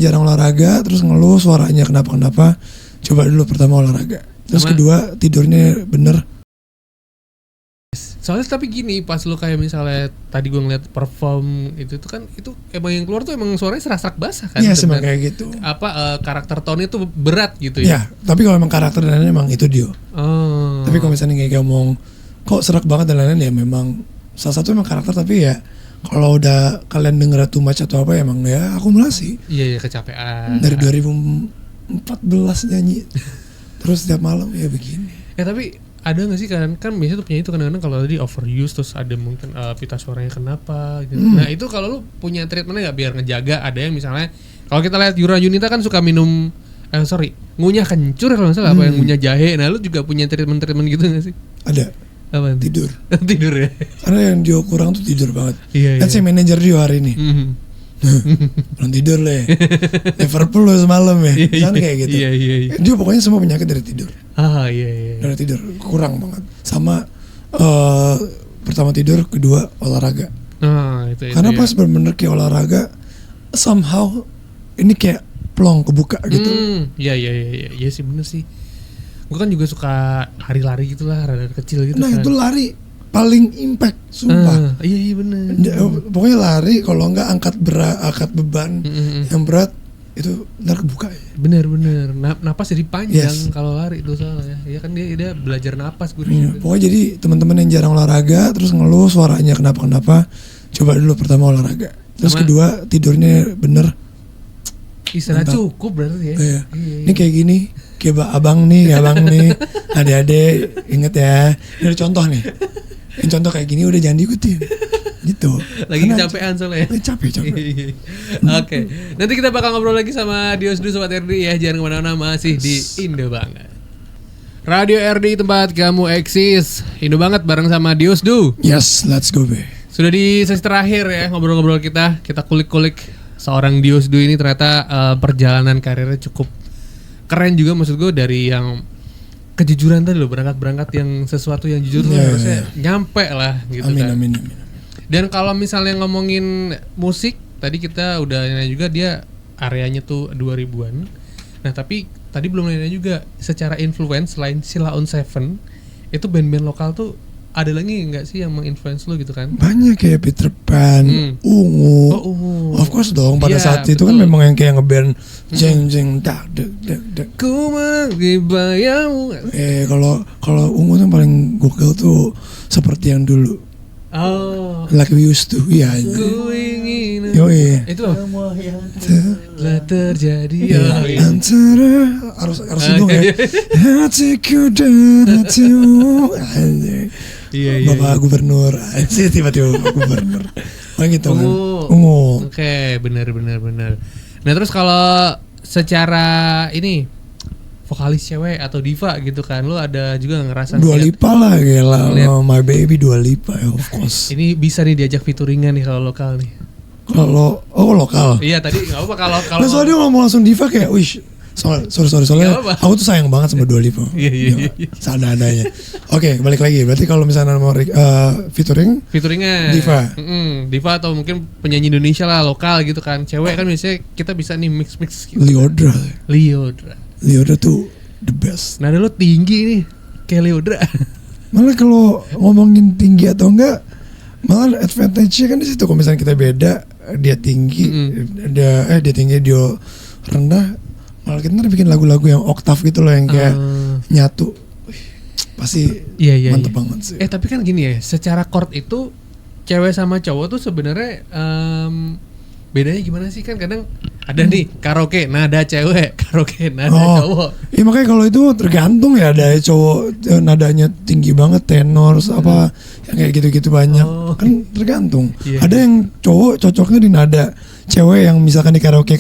jarang olahraga terus ngeluh suaranya kenapa, coba dulu pertama olahraga. Terus kedua tidurnya bener. Soalnya tapi gini, pas lu kayak misalnya tadi gue ngeliat perform itu tuh kan, itu emang yang keluar tuh emang suaranya serak-serak basah kan. Iya emang kayak gitu. Karakter tone itu berat gitu ya. Ya, tapi kalau emang karakter dan lain-lain emang itu dia. Tapi kalau misalnya kayak ngomong kok serak banget dan lain-lain ya memang salah satu emang karakter, tapi ya kalau udah kalian denger too much atau apa emang ya akumulasi. Iya kecapean. Dari 2014 nyanyi terus setiap malam ya begini. Ya tapi ada nggak sih kan biasanya tuh penyanyi itu kadang-kadang kalau tadi overuse terus ada mungkin pita suaranya kenapa gitu. Nah itu kalau lu punya treatmentnya nggak biar ngejaga? Ada yang misalnya kalau kita lihat Yura Yunita kan suka minum ngunyah kencur kalau nggak salah, apa yang ngunyah jahe. Nah lu juga punya treatment gitu nggak sih? Ada. Apa? Tidur. Tidur ya. Karena yang dia kurang tuh tidur banget. Iya, kan saya manajer dia hari ini. Belum tidur lah. Liverpool loh semalam ya. Misalnya kayak gitu. Iya. Dia pokoknya semua penyakit dari tidur. Iya. Dari tidur kurang banget. Sama pertama tidur, kedua olahraga. Itu karena pas bener-bener kayak olahraga somehow ini kayak plong kebuka gitu. Iya sih bener sih. Gue kan juga suka lari-lari gitu lah, rada kecil gitu. Nah kan. itu lari paling impact, sumpah. Iya bener. Pokoknya lari, kalau enggak angkat beban yang berat itu ntar kebuka ya. Bener. Napas jadi panjang kalau lari itu soalnya. Ya kan dia belajar napas gue. Pokoknya jadi teman-teman yang jarang olahraga terus ngeluh suaranya kenapa, coba dulu pertama olahraga. Terus kedua tidurnya bener. Istirahat cukup berarti ya. Iya. Ini kayak gini, kayak abang nih, adik-adik inget ya. Ini ada contoh nih. Ini contoh kayak gini udah jangan diikutin. Gitu. Lagi kecapean soalnya. Capek. Oke. Nanti kita bakal ngobrol lagi sama Diosdu Sobat RD ya. Jangan kemana-mana, masih di Indo Banget. Radio RD tempat kamu eksis. Indo Banget bareng sama Diosdu. Yes, let's go be. Sudah di sesi terakhir ya ngobrol-ngobrol kita. Kita kulik-kulik seorang Diosdu ini ternyata perjalanan karirnya cukup keren juga, maksud gue dari yang kejujuran tadi loh, berangkat yang sesuatu yang jujur tuh harusnya nyampe lah gitu. Amin. Dan kalau misalnya ngomongin musik, tadi kita udah nanya juga dia areanya tuh 2000-an. Nah tapi tadi belum nanya juga secara influence selain Sheila on 7, itu band-band lokal tuh ada lagi nggak sih yang menginfluence lo gitu kan? Banyak kayak Peter Pan, Ungu. Of course dong, pada saat itu kan memang yang kayak ngeband jeng dak. Ku mengibayangmu. Kalau Ungu tuh paling gokil tuh seperti yang dulu. Like we used to. Iya. Ku ingin. Itu telah terjadi. Antara harus itu ya. Hatiku dan hatimu. Bapak Gubernur aja tiba-tiba Bapak Gubernur. Gitu kan. Ungu. Oke, benar. Nah, terus kalau secara ini vokalis cewek atau diva gitu kan, lu ada juga ngerasa Dua Lipa lah, gila. My baby Dua Lipa ya, of course. Ini bisa nih diajak featuringan nih kalau lokal nih. Kalau lokal. Iya, tadi enggak apa kalau nah, soalnya dia ngomong langsung diva kayak, "Wih, soalnya aku tuh sayang banget sama Dua Lipa." Iya. Seadanya. Oke, balik lagi. Berarti kalau misalnya mau featuringnya diva. Diva atau mungkin penyanyi Indonesia lah lokal gitu kan. Cewek kan biasanya kita bisa nih mix gitu. Lyodra tuh the best. Nah, lu tinggi nih kayak Lyodra. Malah kalau ngomongin tinggi atau enggak, malah advantage-nya kan di situ. Kalau misalnya kita beda, dia tinggi, dia tinggi, dia rendah, malah kita bikin lagu-lagu yang oktav gitu loh, yang kayak nyatu. Pasti mantep banget sih. Tapi kan gini ya, secara chord itu cewek sama cowok tuh sebenarnya bedanya gimana sih? Kan kadang ada nih karaoke nada cewek, karaoke nada cowok. Iya makanya kalau itu tergantung ya, ada cowok nadanya tinggi banget, tenor apa yang kayak gitu-gitu banyak. Kan tergantung. Ada yang cowok cocoknya di nada cewek, yang misalkan di karaoke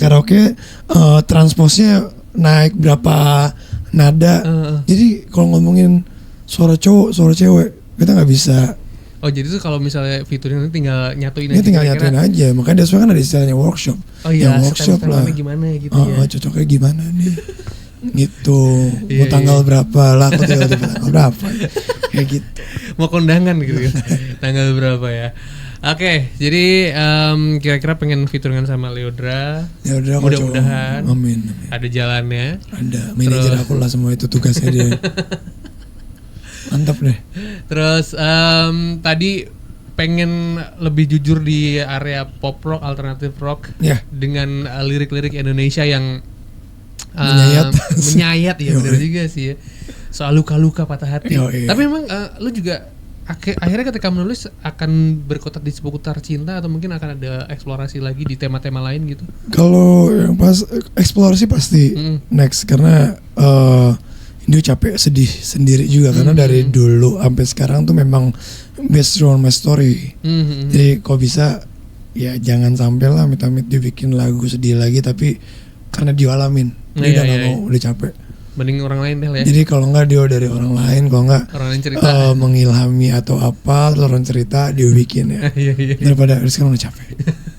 transposnya naik berapa nada. Jadi kalau ngomongin suara cowok, suara cewek, kita nggak bisa. Jadi tuh kalau misalnya featuring nanti tinggal nyatuin aja. Tinggal nyatuin aja. Makanya dia kan ada istilahnya workshop. Workshop lah. Gimana gitu ya. Cocoknya gimana nih? Gitu. Mau tanggal berapa lah? Aku tiba-tiba tanggal berapa? Kayak gitu. Mau kondangan gitu. Tanggal berapa ya? Oke, jadi kira-kira pengen featuringan sama Leodra. Ya udah, aku Mudah-mudahan coba. Amin. ada jalannya. Ada manajer aku lah, semua itu tugasnya dia. Mantap deh. Terus tadi pengen lebih jujur di area pop rock, alternative rock Ya. dengan lirik-lirik Indonesia yang Menyayat. ya, benar juga sih ya. Soal luka-luka patah hati. Yoi. Tapi memang lu juga akhirnya ketika menulis akan berkutat di seputar cinta atau mungkin akan ada eksplorasi lagi di tema-tema lain gitu? Kalau yang pas eksplorasi pasti next, karena Indo capek sedih sendiri juga karena dari dulu sampai sekarang tuh memang based on my story. Jadi kok bisa ya jangan sampai lah amit-amit dibikin lagu sedih lagi tapi karena dialamin. Dia udah nggak mau, udah capek. Mending orang lain deh lah ya. Jadi kalau nggak dia dari orang lain, kalau nggak Orang lain cerita. mengilhami atau apa, terus orang cerita dia bikin ya. Iya. Daripada sekarang udah capek,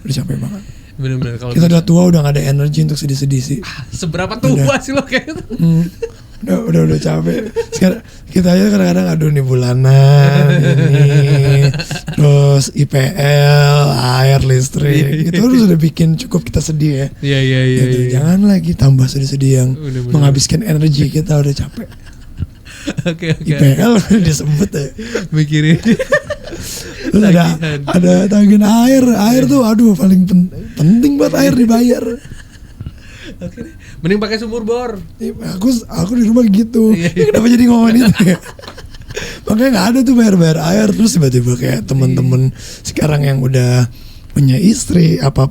udah capek banget. Bener-bener kalau Kita udah tua, udah nggak ada energi untuk sedih-sedih sih. seberapa tua sih lo kayak gitu? Udah capek. Sekarang kita aja kadang-kadang aduh nih bulanan ini, terus IPL, air, listrik, itu harus udah bikin cukup kita sedih ya. Iya. Gitu. Jangan lagi tambah sedih-sedih yang Bener-bener. menghabiskan energi kita, udah capek. Oke. IPL disebut ya. Mikirin. Terus ada tagihan air tuh aduh paling penting buat air dibayar. Oke deh. Mending pakai sumur bor. Aku di rumah gitu. Kenapa jadi ngomongin itu ya? Makanya nggak ada tuh bayar air, terus tiba-tiba kayak temen-temen sekarang yang udah punya istri apa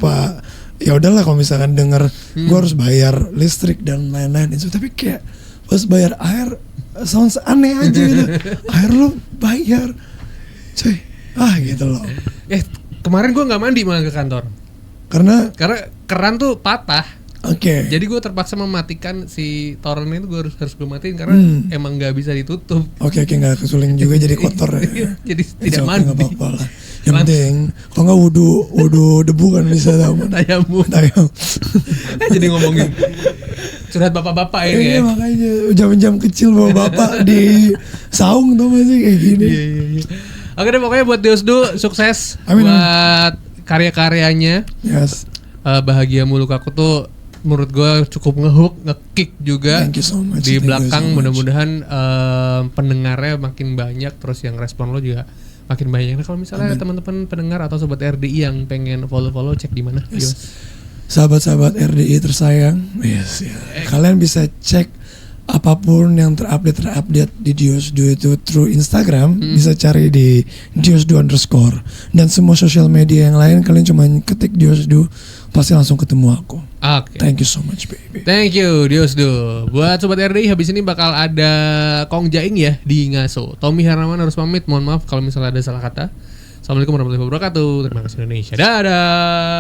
ya udahlah kalau misalkan denger gue harus bayar listrik dan lain-lain itu, tapi kayak pas bayar air sounds aneh aja gitu. Air lo bayar, cuy, gitu loh. Kemarin gue nggak mandi malah ke kantor Karena keran tuh patah. oke. Jadi gue terpaksa mematikan si toren itu, gue harus gue matiin karena emang nggak bisa ditutup. Oke, nggak kesuling juga jadi kotor ya. Jadi tidak Oke, mandi. nggak apa-apa lah. Yang penting kalau nggak wudu debu kan bisa tahu. Tayamum. Jadi ngomongin curhat bapak-bapak ini ya. Iya makanya jam-jam kecil bawa bapak di saung tuh masih kayak gini. Iya. Oke deh, pokoknya buat Diosdu sukses. Amin. Buat karya-karyanya. Yes. Bahagia Muluk Aku tuh menurut gue cukup nge-kick juga. Thank you so much. Di Thank you belakang so much. mudah-mudahan pendengarnya makin banyak, terus yang respon lo juga makin banyak. Nah kalau misalnya teman-teman pendengar atau sobat RDI yang pengen follow cek di mana? Yes. Sahabat-sahabat RDI tersayang, yes, ya. Kalian bisa cek apapun yang terupdate di Diosdu itu through Instagram, bisa cari di Diosdu_, dan semua sosial media yang lain kalian cuma ketik Diosdu pasti langsung ketemu aku. Oke. Thank you so much baby. Thank you Diosdu. Buat sobat RDI, habis ini bakal ada Kong Jaing ya di Ngaso. Tommy Hermawan harus pamit, mohon maaf kalau misalnya ada salah kata. Assalamualaikum warahmatullahi wabarakatuh. Terima kasih Indonesia. Dadah.